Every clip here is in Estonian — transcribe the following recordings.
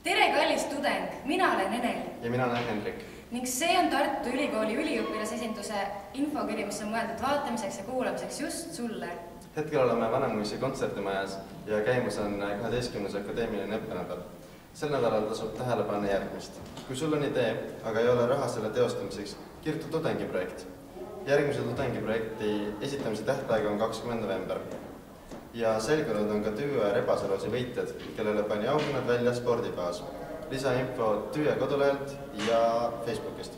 Tere, kallis tudeng! Mina olen Enel. Ja mina olen Hendrik. Ning see on Tartu Ülikooli üliõpilasesinduse infokiri, mis on mõeldud vaatamiseks ja kuulamiseks just sulle. Hetkel oleme Vanemuise kontserdimajas ja käimus on 12. akadeemiline õppenädal. Sel nädalal tasub tähele panna järgmist. Kui sul on idee, aga ei ole raha selle teostamiseks, kirjuta tudengiprojekt. Järgmise tudengiprojekti esitamise tähtaega on 20. november. Ja selgunud on ka Tüüe Rebasaloosi võitjad, kellele pani auhinnad välja spordibaas. Lisainfo Tüüe kodulehelt ja Facebookist.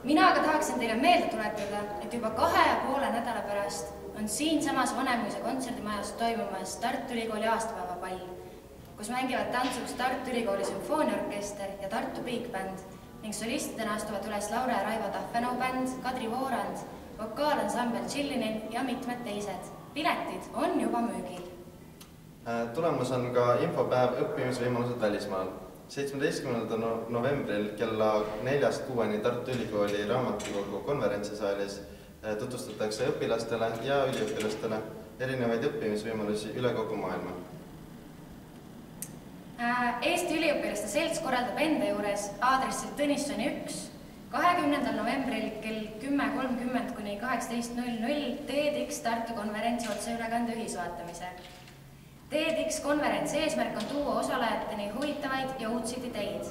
Mina aga tahaksin teile meelde tuletada, et juba 2,5 nädala pärast on siinsamas Vanemuise kontserdimajas toimumas Tartu Ülikooli aastapäevapall, kus mängivad tantsuks Tartu Ülikooli sümfooniaorkester ja Tartu Big Band ning solistidena astuvad üles Laura ja Raivo Tahvenau bänd, Kadri Voorand, vokaalansambel Chillinin ja mitmed teised. Piletid on juba müügil. Tulemus on ka infopäev õppimisvõimalused välismaal. 17. novembril kella 4-6 Tartu Ülikooli raamatukogu konverentsisaalis tutvustatakse õpilastele ja üliõpilastele erinevaid õppimisvõimalusi üle kogu maailma. Eesti üliõpilaste selts korraldab enda juures aadressil Tõnissoni 1 20. novembril kell 10.30 kuni 18.00 TEDx Tartu konverentsi otseülekande ühisvaatamise. TEDx konverentsi eesmärk on tuua osalejateni huvitavaid ja uudseid ideid.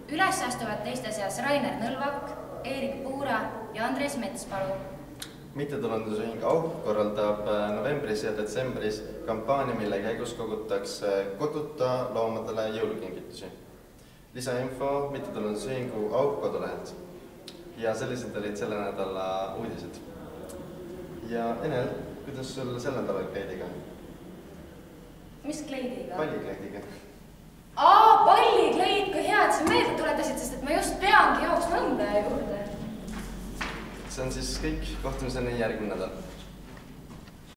Üles astuvad teiste seas Rainer Nõlvak, Eerik Puura ja Andres Metspalu. Mittetulundusühing Auh korraldab novembris ja detsembris kampaania, mille käigus kogutakse koduta loomadele jõulukingitusi. Lisainfo Mittetulundusühingu Auh kodulehelt. Ja sellised olid selle nädala uudised. Ja Enel, kuidas sul sel nädalal kleidiga? Mis kleidiga? Pallikleidiga. Pallikleid, kui hea, et sa meelde tuletasid, sest et ma just peangi jooksma õndaja juurde. See on siis kõik. Kohtumiseni järgmine nädal.